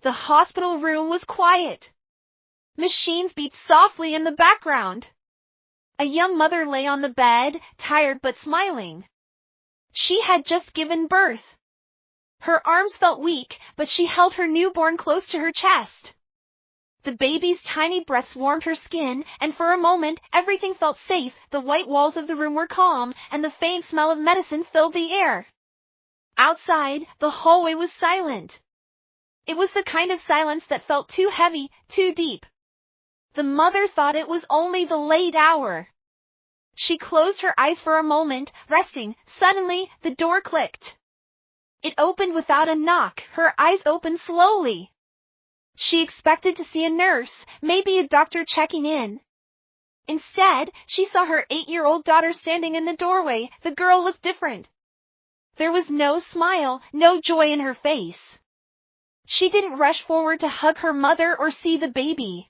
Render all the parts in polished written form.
The hospital room was quiet. Machines beat softly in the background. A young mother lay on the bed, tired but smiling. She had just given birth. Her arms felt weak, but she held her newborn close to her chest. The baby's tiny breaths warmed her skin, and for a moment, everything felt safe. The white walls of the room were calm, and the faint smell of medicine filled the air. Outside, the hallway was silent. It was the kind of silence that felt too heavy, too deep. The mother thought it was only the late hour. She closed her eyes for a moment, resting. Suddenly, the door clicked. It opened without a knock. Her eyes opened slowly. She expected to see a nurse, maybe a doctor checking in. Instead, she saw her 8-year-old daughter standing in the doorway. The girl looked different. There was no smile, no joy in her face. She didn't rush forward to hug her mother or see the baby.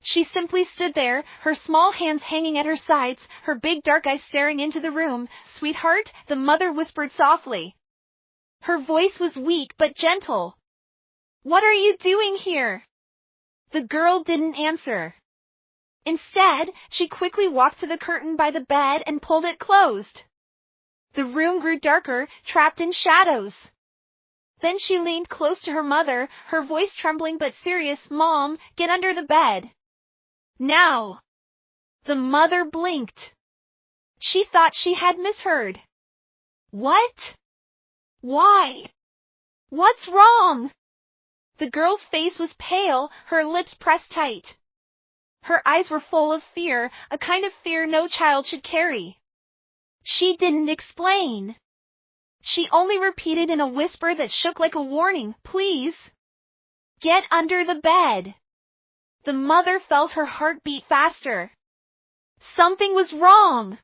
She simply stood there, her small hands hanging at her sides, her big dark eyes staring into the room. "Sweetheart," the mother whispered softly. Her voice was weak but gentle. "What are you doing here?" The girl didn't answer. Instead, she quickly walked to the curtain by the bed and pulled it closed. The room grew darker, trapped in shadows. Then she leaned close to her mother, her voice trembling but serious. "Mom, get under the bed. Now." The mother blinked. She thought she had misheard. "What? Why? What's wrong?" The girl's face was pale, her lips pressed tight. Her eyes were full of fear, a kind of fear no child should carry. She didn't explain. She only repeated in a whisper that shook like a warning, "Please, get under the bed." The mother felt her heart beat faster. Something was wrong.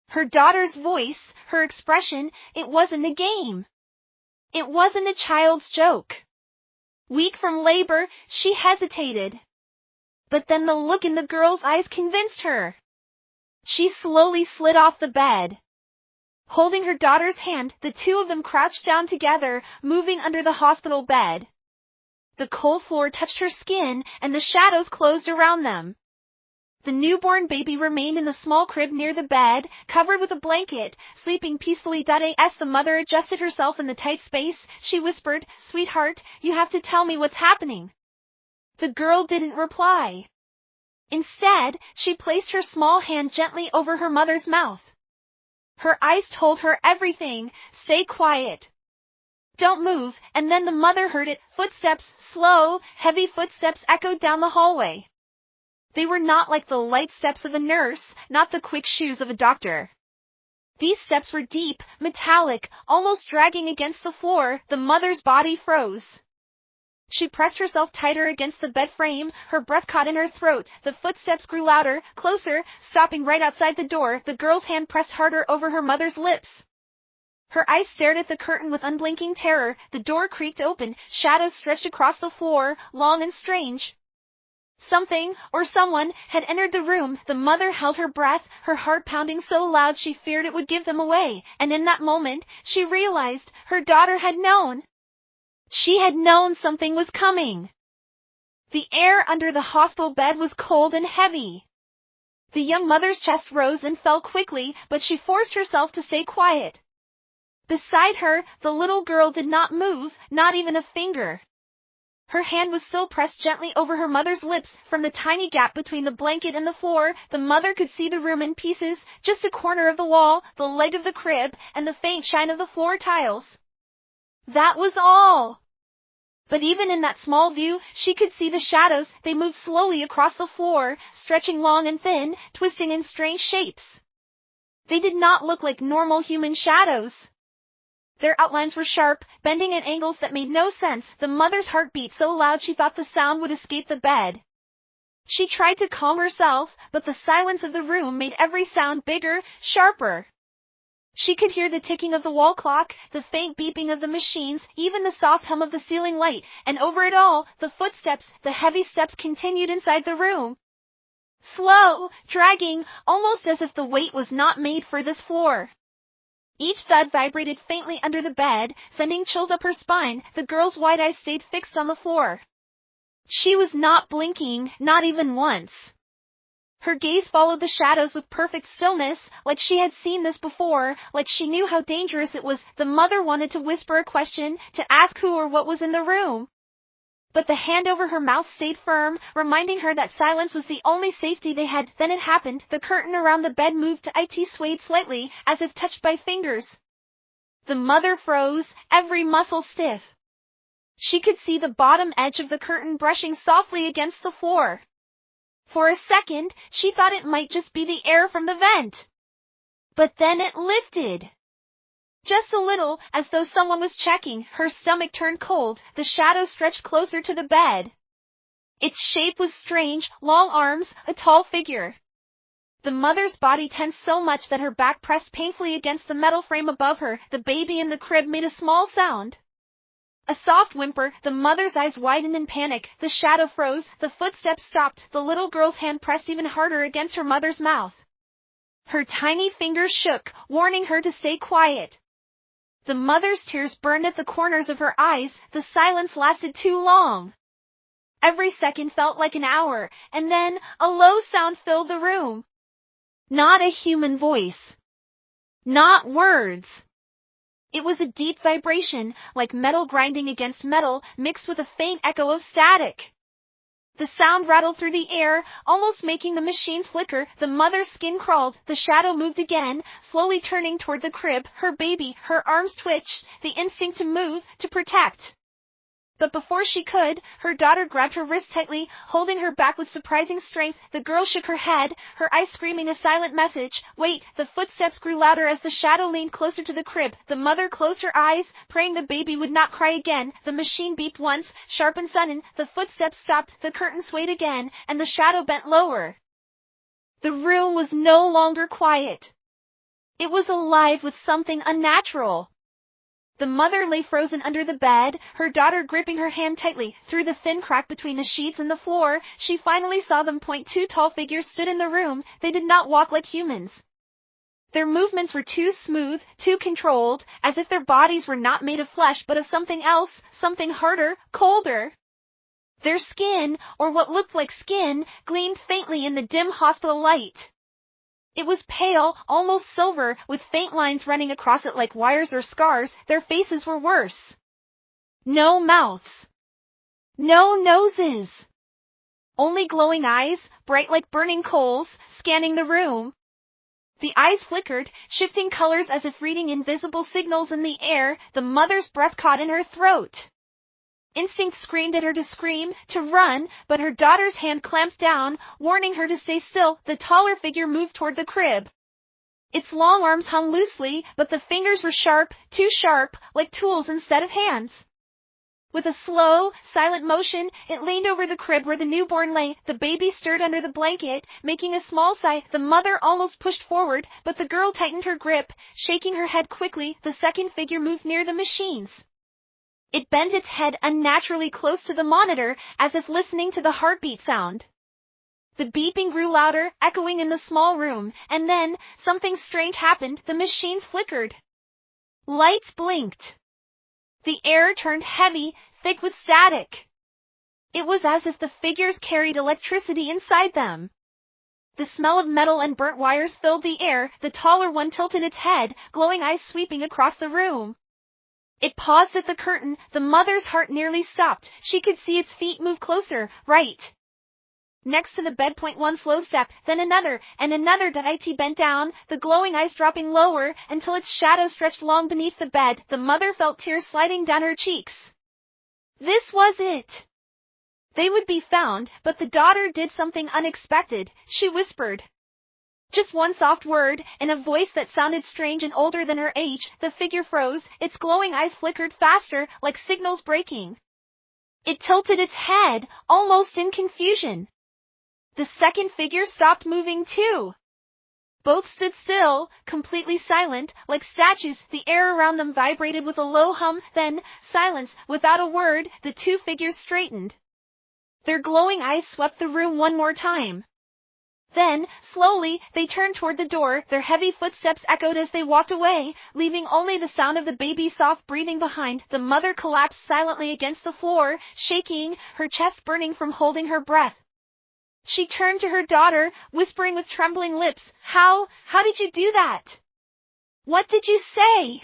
Her daughter's voice, her expression, it wasn't a game. It wasn't a child's joke. Weak from labor, she hesitated. But then the look in the girl's eyes convinced her. She slowly slid off the bed. Holding her daughter's hand, the two of them crouched down together, moving under the hospital bed. The cold floor touched her skin, and the shadows closed around them. The newborn baby remained in the small crib near the bed, covered with a blanket, sleeping peacefully. As the mother adjusted herself in the tight space, she whispered, "Sweetheart, you have to tell me what's happening." The girl didn't reply. Instead, she placed her small hand gently over her mother's mouth. Her eyes told her everything. "Stay quiet. Don't move." And then the mother heard it. Footsteps, slow, heavy footsteps echoed down the hallway. They were not like the light steps of a nurse, not the quick shoes of a doctor. These steps were deep, metallic, almost dragging against the floor. The mother's body froze. She pressed herself tighter against the bed frame, her breath caught in her throat. The footsteps grew louder, closer, stopping right outside the door. The girl's hand pressed harder over her mother's lips. Her eyes stared at the curtain with unblinking terror. The door creaked open, shadows stretched across the floor, long and strange. Something, or someone, had entered the room. The mother held her breath, her heart pounding so loud she feared it would give them away. And in that moment, she realized her daughter had known. She had known something was coming. The air under the hospital bed was cold and heavy. The young mother's chest rose and fell quickly, but she forced herself to stay quiet. Beside her, the little girl did not move, not even a finger. Her hand was still pressed gently over her mother's lips. From the tiny gap between the blanket and the floor, the mother could see the room in pieces, just a corner of the wall, the leg of the crib, and the faint shine of the floor tiles. That was all. But even in that small view, she could see the shadows. They moved slowly across the floor, stretching long and thin, twisting in strange shapes. They did not look like normal human shadows. Their outlines were sharp, bending at angles that made no sense. The mother's heart beat so loud she thought the sound would escape the bed. She tried to calm herself, but the silence of the room made every sound bigger, sharper. She could hear the ticking of the wall clock, the faint beeping of the machines, even the soft hum of the ceiling light, and over it all, the footsteps, the heavy steps continued inside the room. Slow, dragging, almost as if the weight was not made for this floor. Each thud vibrated faintly under the bed, sending chills up her spine. The girl's wide eyes stayed fixed on the floor. She was not blinking, not even once. Her gaze followed the shadows with perfect stillness, like she had seen this before, like she knew how dangerous it was. The mother wanted to whisper a question, to ask who or what was in the room. But the hand over her mouth stayed firm, reminding her that silence was the only safety they had. Then it happened. The curtain around the bed moved. It swayed slightly, as if touched by fingers. The mother froze, every muscle stiff. She could see the bottom edge of the curtain brushing softly against the floor. For a second, she thought it might just be the air from the vent. But then it lifted. Just a little, as though someone was checking. Her stomach turned cold. The shadow stretched closer to the bed. Its shape was strange, long arms, a tall figure. The mother's body tensed so much that her back pressed painfully against the metal frame above her. The baby in the crib made a small sound. A soft whimper. The mother's eyes widened in panic. The shadow froze. The footsteps stopped. The little girl's hand pressed even harder against her mother's mouth. Her tiny fingers shook, warning her to stay quiet. The mother's tears burned at the corners of her eyes. The silence lasted too long. Every second felt like an hour, and then a low sound filled the room. Not a human voice. Not words. It was a deep vibration, like metal grinding against metal, mixed with a faint echo of static. The sound rattled through the air, almost making the machine flicker. The mother's skin crawled. The shadow moved again, slowly turning toward the crib. Her baby, her arms twitched, the instinct to move, to protect. But before she could, her daughter grabbed her wrist tightly, holding her back with surprising strength. The girl shook her head, her eyes screaming a silent message. Wait! The footsteps grew louder as the shadow leaned closer to the crib. The mother closed her eyes, praying the baby would not cry again. The machine beeped once, sharp and sudden. The footsteps stopped, the curtain swayed again, and the shadow bent lower. The room was no longer quiet. It was alive with something unnatural. The mother lay frozen under the bed, her daughter gripping her hand tightly. Through the thin crack between the sheets and the floor, she finally saw them. Two tall figures stood in the room. They did not walk like humans. Their movements were too smooth, too controlled, as if their bodies were not made of flesh but of something else, something harder, colder. Their skin, or what looked like skin, gleamed faintly in the dim hospital light. It was pale, almost silver, with faint lines running across it like wires or scars. Their faces were worse. No mouths. No noses. Only glowing eyes, bright like burning coals, scanning the room. The eyes flickered, shifting colors as if reading invisible signals in the air. The mother's breath caught in her throat. Instinct screamed at her to scream, to run, but her daughter's hand clamped down, warning her to stay still. The taller figure moved toward the crib. Its long arms hung loosely, but the fingers were sharp, too sharp, like tools instead of hands. With a slow, silent motion, it leaned over the crib where the newborn lay. The baby stirred under the blanket, making a small sigh. The mother almost pushed forward, but the girl tightened her grip, shaking her head quickly. The second figure moved near the machines. It bent its head unnaturally close to the monitor, as if listening to the heartbeat sound. The beeping grew louder, echoing in the small room, and then, something strange happened. The machines flickered. Lights blinked. The air turned heavy, thick with static. It was as if the figures carried electricity inside them. The smell of metal and burnt wires filled the air. The taller one tilted its head, glowing eyes sweeping across the room. It paused at the curtain. The mother's heart nearly stopped. She could see its feet move closer, right next to the bed. One slow step, then another, and another. It bent down, the glowing eyes dropping lower, until its shadow stretched long beneath the bed. The mother felt tears sliding down her cheeks. This was it. They would be found, but the daughter did something unexpected. She whispered. Just one soft word, in a voice that sounded strange and older than her age. The figure froze, its glowing eyes flickered faster, like signals breaking. It tilted its head, almost in confusion. The second figure stopped moving too. Both stood still, completely silent, like statues. The air around them vibrated with a low hum, then, silence. Without a word, the two figures straightened. Their glowing eyes swept the room one more time. Then, slowly, they turned toward the door. Their heavy footsteps echoed as they walked away, leaving only the sound of the baby's soft breathing behind. The mother collapsed silently against the floor, shaking, her chest burning from holding her breath. She turned to her daughter, whispering with trembling lips, How did you do that? What did you say?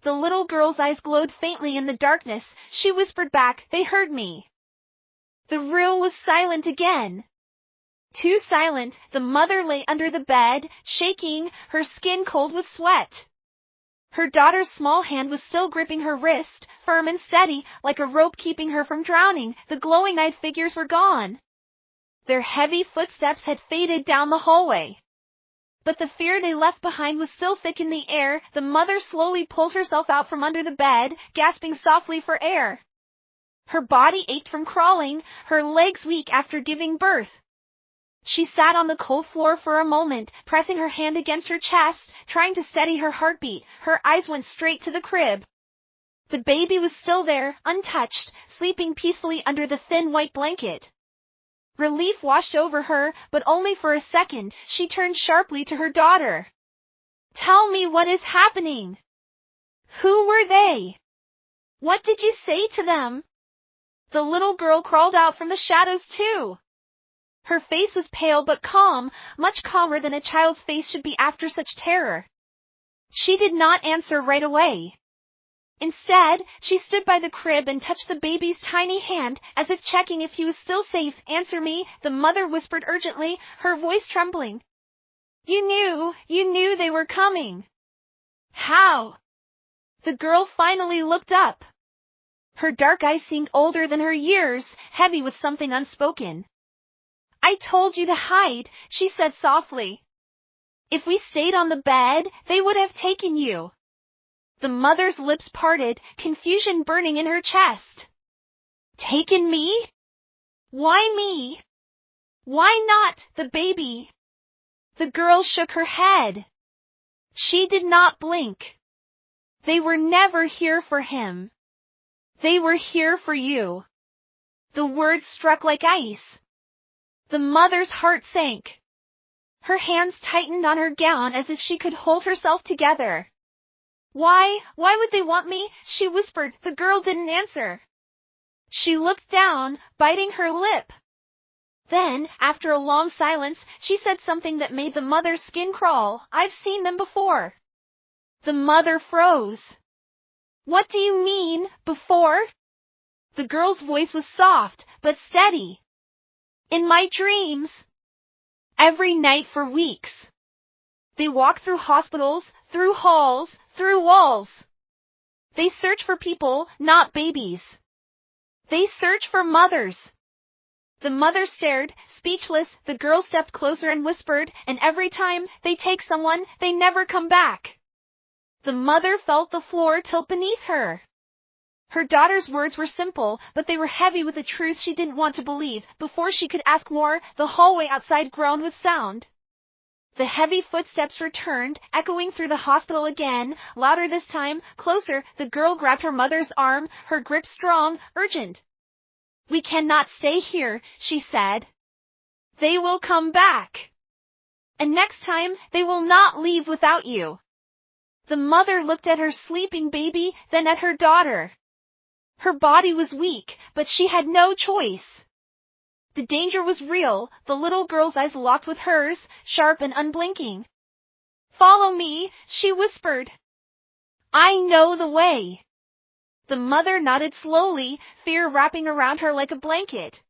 The little girl's eyes glowed faintly in the darkness. She whispered back, They heard me. The room was silent again. Too silent, the mother lay under the bed, shaking, her skin cold with sweat. Her daughter's small hand was still gripping her wrist, firm and steady, like a rope keeping her from drowning. The glowing-eyed figures were gone. Their heavy footsteps had faded down the hallway. But the fear they left behind was still thick in the air. The mother slowly pulled herself out from under the bed, gasping softly for air. Her body ached from crawling, her legs weak after giving birth. She sat on the cold floor for a moment, pressing her hand against her chest, trying to steady her heartbeat. Her eyes went straight to the crib. The baby was still there, untouched, sleeping peacefully under the thin white blanket. Relief washed over her, but only for a second. She turned sharply to her daughter. Tell me what is happening. Who were they? What did you say to them? The little girl crawled out from the shadows too. Her face was pale but calm, much calmer than a child's face should be after such terror. She did not answer right away. Instead, she stood by the crib and touched the baby's tiny hand, as if checking if he was still safe. Answer me, the mother whispered urgently, her voice trembling. You knew they were coming. How? The girl finally looked up. Her dark eyes seemed older than her years, heavy with something unspoken. I told you to hide, she said softly. If we stayed on the bed, they would have taken you. The mother's lips parted, confusion burning in her chest. Taken me? Why me? Why not the baby? The girl shook her head. She did not blink. They were never here for him. They were here for you. The words struck like ice. The mother's heart sank. Her hands tightened on her gown as if she could hold herself together. Why would they want me? She whispered. The girl didn't answer. She looked down, biting her lip. Then, after a long silence, she said something that made the mother's skin crawl. I've seen them before. The mother froze. What do you mean, before? The girl's voice was soft, but steady. In my dreams. Every night for weeks. They walk through hospitals, through halls, through walls. They search for people, not babies. They search for mothers. The mother stared, speechless. The girl stepped closer and whispered, and every time they take someone, they never come back. The mother felt the floor tilt beneath her. Her daughter's words were simple, but they were heavy with a truth she didn't want to believe. Before she could ask more, the hallway outside groaned with sound. The heavy footsteps returned, echoing through the hospital again, louder this time, closer. The girl grabbed her mother's arm, her grip strong, urgent. We cannot stay here, she said. They will come back. And next time, they will not leave without you. The mother looked at her sleeping baby, then at her daughter. Her body was weak, but she had no choice. The danger was real. The little girl's eyes locked with hers, sharp and unblinking. Follow me, she whispered. I know the way. The mother nodded slowly, fear wrapping around her like a blanket.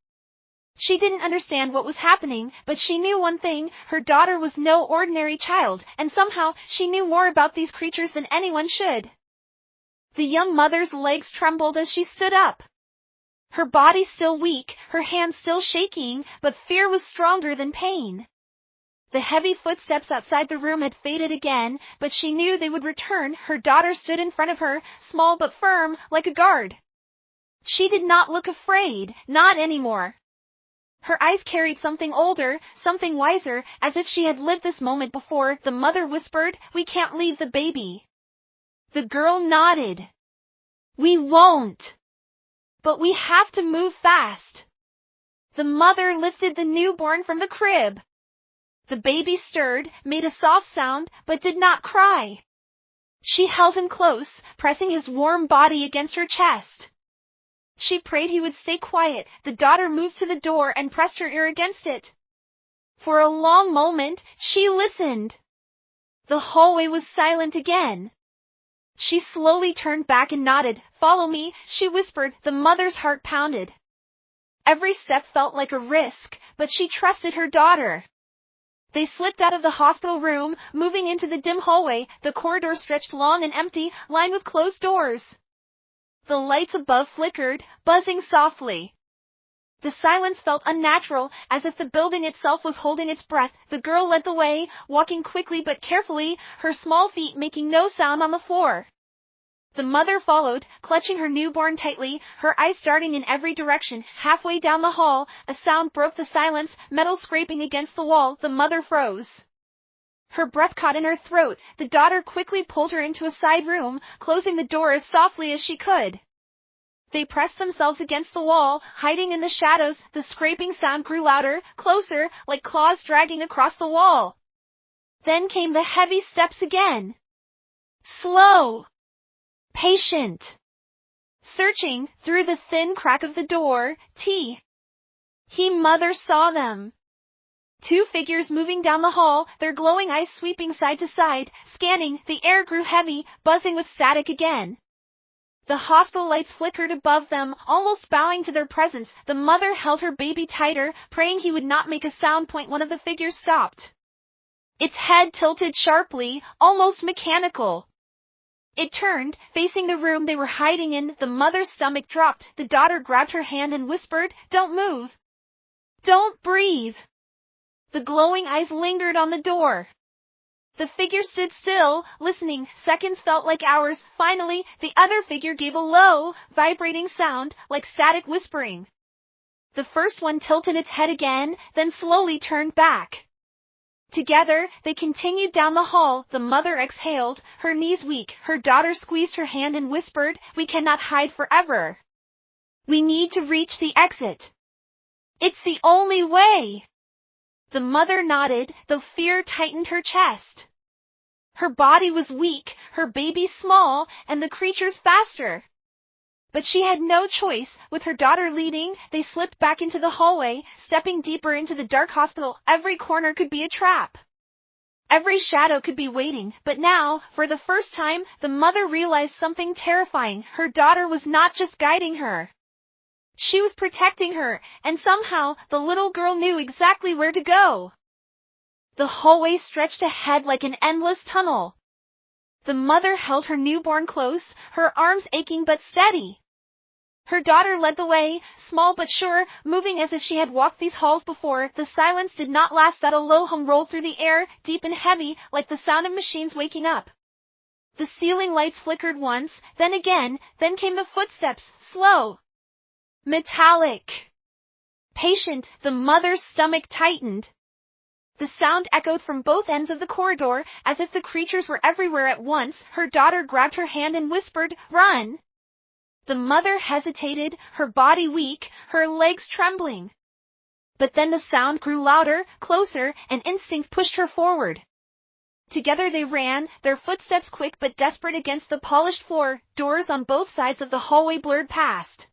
She didn't understand what was happening, but she knew one thing, her daughter was no ordinary child, and somehow she knew more about these creatures than anyone should. The young mother's legs trembled as she stood up. Her body still weak, her hands still shaking, but fear was stronger than pain. The heavy footsteps outside the room had faded again, but she knew they would return. Her daughter stood in front of her, small but firm, like a guard. She did not look afraid, not anymore. Her eyes carried something older, something wiser, as if she had lived this moment before. The mother whispered, We can't leave the baby. The girl nodded. We won't. But we have to move fast. The mother lifted the newborn from the crib. The baby stirred, made a soft sound, but did not cry. She held him close, pressing his warm body against her chest. She prayed he would stay quiet. The daughter moved to the door and pressed her ear against it. For a long moment, she listened. The hallway was silent again. She slowly turned back and nodded. "Follow me," she whispered. The mother's heart pounded. Every step felt like a risk, but she trusted her daughter. They slipped out of the hospital room, moving into the dim hallway. The corridor stretched long and empty, lined with closed doors. The lights above flickered, buzzing softly. The silence felt unnatural, as if the building itself was holding its breath. The girl led the way, walking quickly but carefully, her small feet making no sound on the floor. The mother followed, clutching her newborn tightly, her eyes darting in every direction. Halfway down the hall, a sound broke the silence, metal scraping against the wall. The mother froze. Her breath caught in her throat. The daughter quickly pulled her into a side room, closing the door as softly as she could. They pressed themselves against the wall, hiding in the shadows. The scraping sound grew louder, closer, like claws dragging across the wall. Then came the heavy steps again. Slow. Patient. Searching through the thin crack of the door, mother saw them. Two figures moving down the hall, their glowing eyes sweeping side to side, scanning. The air grew heavy, buzzing with static again. The hospital lights flickered above them, almost bowing to their presence. The mother held her baby tighter, praying he would not make a sound. One of the figures stopped. Its head tilted sharply, almost mechanical. It turned, facing the room they were hiding in. The mother's stomach dropped. The daughter grabbed her hand and whispered, "Don't move. Don't breathe." The glowing eyes lingered on the door. The figure stood still, listening. Seconds felt like hours. Finally, the other figure gave a low, vibrating sound, like static whispering. The first one tilted its head again, then slowly turned back. Together, they continued down the hall. The mother exhaled, her knees weak. Her daughter squeezed her hand and whispered, "We cannot hide forever. We need to reach the exit. It's the only way." The mother nodded, though fear tightened her chest. Her body was weak, her baby small, and the creatures faster. But she had no choice. With her daughter leading, they slipped back into the hallway, stepping deeper into the dark hospital. Every corner could be a trap. Every shadow could be waiting. But now, for the first time, the mother realized something terrifying. Her daughter was not just guiding her. She was protecting her, and somehow, the little girl knew exactly where to go. The hallway stretched ahead like an endless tunnel. The mother held her newborn close, her arms aching but steady. Her daughter led the way, small but sure, moving as if she had walked these halls before. The silence did not last. A low hum rolled through the air, deep and heavy, like the sound of machines waking up. The ceiling lights flickered once, then again, then came the footsteps, slow. Metallic. Patient. The mother's stomach tightened. The sound echoed from both ends of the corridor, as if the creatures were everywhere at once. Her daughter grabbed her hand and whispered, "Run." The mother hesitated, her body weak, her legs trembling. But then the sound grew louder, closer, and instinct pushed her forward. Together they ran, their footsteps quick but desperate against the polished floor. Doors on both sides of the hallway blurred past.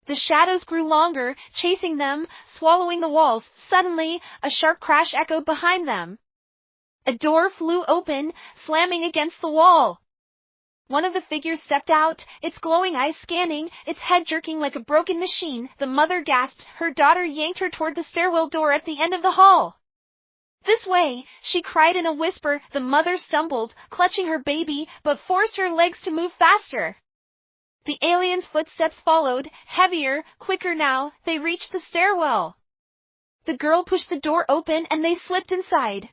The shadows grew longer, chasing them, swallowing the walls. Suddenly, a sharp crash echoed behind them. A door flew open, slamming against the wall. One of the figures stepped out, its glowing eyes scanning, its head jerking like a broken machine. The mother gasped. Her daughter yanked her toward the stairwell door at the end of the hall. "This way," she cried in a whisper. The mother stumbled, clutching her baby, but forced her legs to move faster. The alien's footsteps followed, heavier, quicker now. They reached the stairwell. The girl pushed the door open and they slipped inside.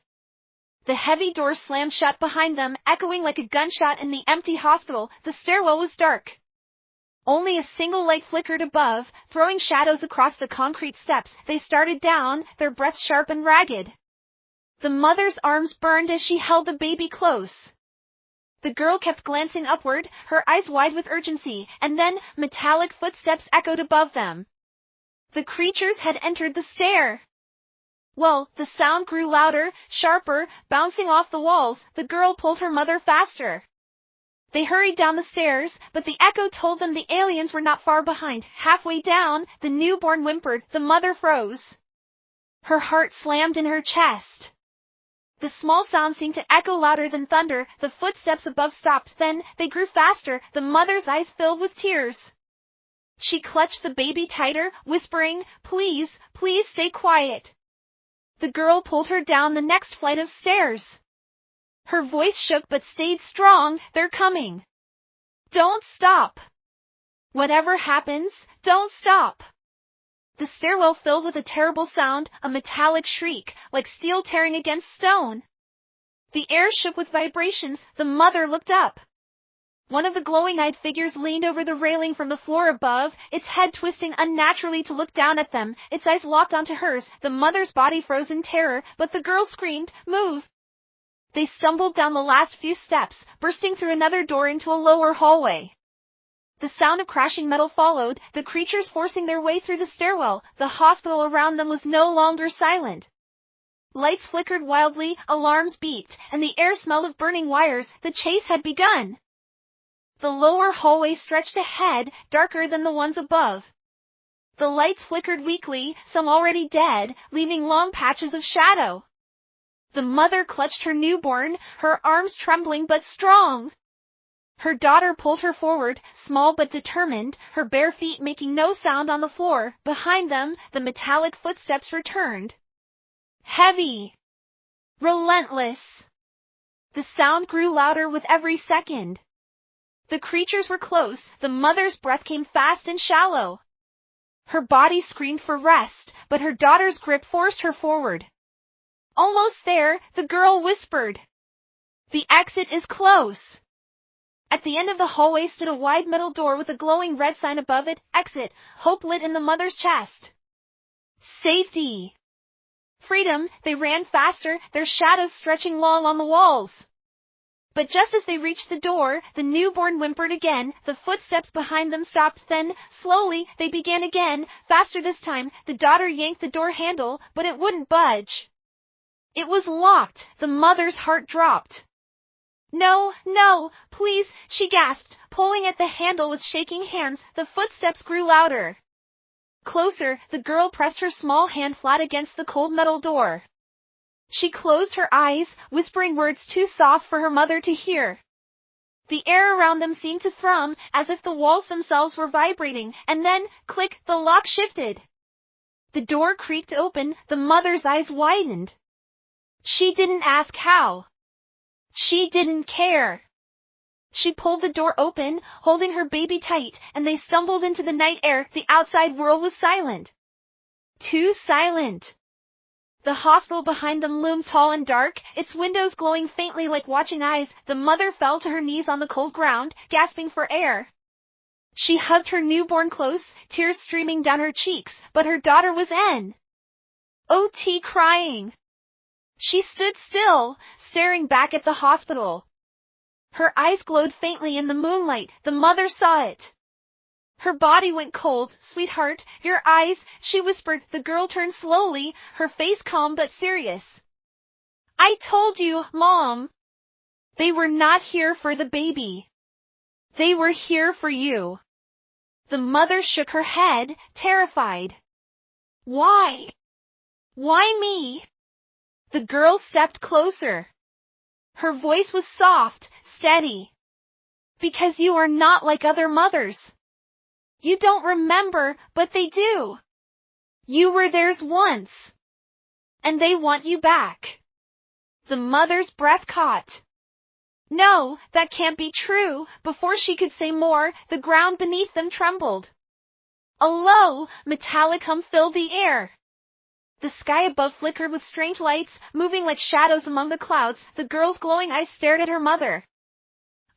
The heavy door slammed shut behind them, echoing like a gunshot in the empty hospital. The stairwell was dark. Only a single light flickered above, throwing shadows across the concrete steps. They started down, their breaths sharp and ragged. The mother's arms burned as she held the baby close. The girl kept glancing upward, her eyes wide with urgency, and then metallic footsteps echoed above them. The creatures had entered the stair. Well, the sound grew louder, sharper, bouncing off the walls. The girl pulled her mother faster. They hurried down the stairs, but the echo told them the aliens were not far behind. Halfway down, the newborn whimpered. The mother froze. Her heart slammed in her chest. The small sound seemed to echo louder than thunder. The footsteps above stopped. Then, they grew faster. The mother's eyes filled with tears. She clutched the baby tighter, whispering, "Please, please stay quiet." The girl pulled her down the next flight of stairs. Her voice shook but stayed strong. "They're coming. Don't stop. Whatever happens, don't stop." The stairwell filled with a terrible sound, a metallic shriek, like steel tearing against stone. The air shook with vibrations. The mother looked up. One of the glowing-eyed figures leaned over the railing from the floor above, its head twisting unnaturally to look down at them. Its eyes locked onto hers. The mother's body froze in terror, but the girl screamed, "Move!" They stumbled down the last few steps, bursting through another door into a lower hallway. The sound of crashing metal followed, the creatures forcing their way through the stairwell. The hospital around them was no longer silent. Lights flickered wildly, alarms beeped, and the air smelled of burning wires. The chase had begun. The lower hallway stretched ahead, darker than the ones above. The lights flickered weakly, some already dead, leaving long patches of shadow. The mother clutched her newborn, her arms trembling but strong. Her daughter pulled her forward, small but determined, her bare feet making no sound on the floor. Behind them, the metallic footsteps returned. Heavy. Relentless. The sound grew louder with every second. The creatures were close. The mother's breath came fast and shallow. Her body screamed for rest, but her daughter's grip forced her forward. Almost there, the girl whispered, "The exit is close." At the end of the hallway stood a wide metal door with a glowing red sign above it, "Exit." Hope lit in the mother's chest. Safety. Freedom. They ran faster, their shadows stretching long on the walls. But just as they reached the door, the newborn whimpered again. The footsteps behind them stopped. Then, slowly, they began again, faster this time. The daughter yanked the door handle, but it wouldn't budge. It was locked. The mother's heart dropped. "No, no, please," she gasped, pulling at the handle with shaking hands. The footsteps grew louder. Closer, the girl pressed her small hand flat against the cold metal door. She closed her eyes, whispering words too soft for her mother to hear. The air around them seemed to thrum, as if the walls themselves were vibrating, and then, click, the lock shifted. The door creaked open, the mother's eyes widened. She didn't ask how. She didn't care. She pulled the door open, holding her baby tight, and they stumbled into the night air. The outside world was silent. Too silent. The hospital behind them loomed tall and dark, its windows glowing faintly like watching eyes. The mother fell to her knees on the cold ground, gasping for air. She hugged her newborn close, tears streaming down her cheeks, but her daughter was N.O.T. crying. She stood still, staring back at the hospital. Her eyes glowed faintly in the moonlight. The mother saw it. Her body went cold. "Sweetheart, your eyes," she whispered. The girl turned slowly, her face calm but serious. "I told you, Mom. They were not here for the baby. They were here for you." The mother shook her head, terrified. "Why? Why me?" The girl stepped closer. Her voice was soft, steady. "Because you are not like other mothers. You don't remember, but they do. You were theirs once. And they want you back." The mother's breath caught. "No, that can't be true." Before she could say more, the ground beneath them trembled. A low, metallic hum filled the air. The sky above flickered with strange lights, moving like shadows among the clouds. The girl's glowing eyes stared at her mother.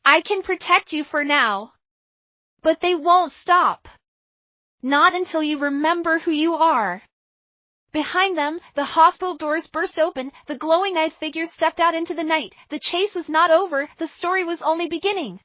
"I can protect you for now. But they won't stop. Not until you remember who you are." Behind them, the hospital doors burst open. The glowing-eyed figures stepped out into the night. The chase was not over. The story was only beginning.